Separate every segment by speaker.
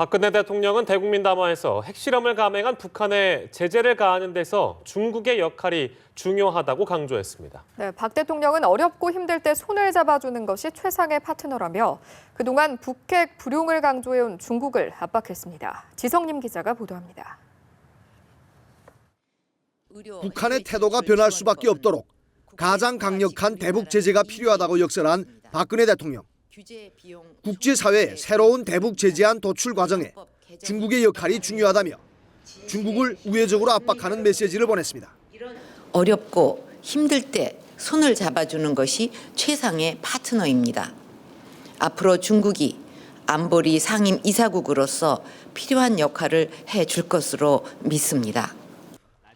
Speaker 1: 박근혜 대통령은 대국민 담화에서 핵실험을 감행한 북한에 제재를 가하는 데서 중국의 역할이 중요하다고 강조했습니다.
Speaker 2: 네, 박 대통령은 어렵고 힘들 때 손을 잡아주는 것이 최상의 파트너라며 그동안 북핵 불용을 강조해온 중국을 압박했습니다. 지성림 기자가 보도합니다.
Speaker 3: 북한의 태도가 변할 수밖에 없도록 가장 강력한 대북 제재가 필요하다고 역설한 박근혜 대통령. 국제사회의 새로운 대북 제재안 도출 과정에 중국의 역할이 중요하다며 중국을 우회적으로 압박하는 메시지를 보냈습니다.
Speaker 4: 어렵고 힘들 때 손을 잡아주는 것이 최상의 파트너입니다. 앞으로 중국이 안보리 상임 이사국으로서 필요한 역할을 해줄 것으로 믿습니다.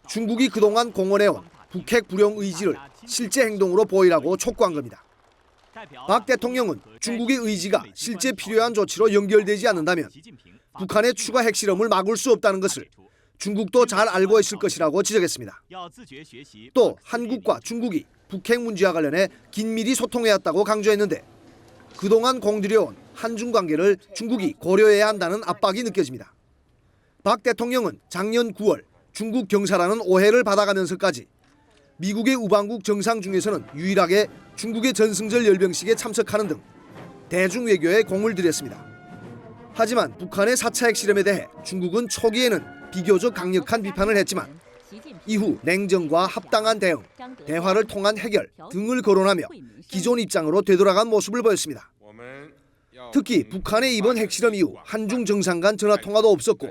Speaker 3: 중국이 그동안 공언해온 북핵 불용 의지를 실제 행동으로 보이라고 촉구한 겁니다. 박 대통령은 중국의 의지가 실제 필요한 조치로 연결되지 않는다면 북한의 추가 핵실험을 막을 수 없다는 것을 중국도 잘 알고 있을 것이라고 지적했습니다. 또 한국과 중국이 북핵 문제와 관련해 긴밀히 소통해왔다고 강조했는데 그동안 공들여온 한중 관계를 중국이 고려해야 한다는 압박이 느껴집니다. 박 대통령은 작년 9월 중국 경사라는 오해를 받아가면서까지 미국의 우방국 정상 중에서는 유일하게 중국의 전승절 열병식에 참석하는 등 대중 외교에 공을 들였습니다. 하지만 북한의 4차 핵실험에 대해 중국은 초기에는 비교적 강력한 비판을 했지만 이후 냉정과 합당한 대응, 대화를 통한 해결 등을 거론하며 기존 입장으로 되돌아간 모습을 보였습니다. 특히 북한의 이번 핵실험 이후 한중 정상 간 전화통화도 없었고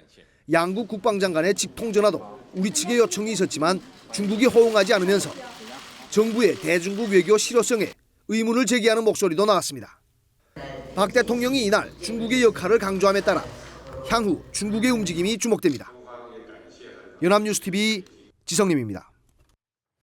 Speaker 3: 양국 국방장 간의 직통 전화도 우리 측의 요청이 있었지만 중국이 호응하지 않으면서 정부의 대중국 외교 실효성에 의문을 제기하는 목소리도 나왔습니다. 박 대통령이 이날 중국의 역할을 강조함에 따라 향후 중국의 움직임이 주목됩니다. 연합뉴스TV 지성림입니다.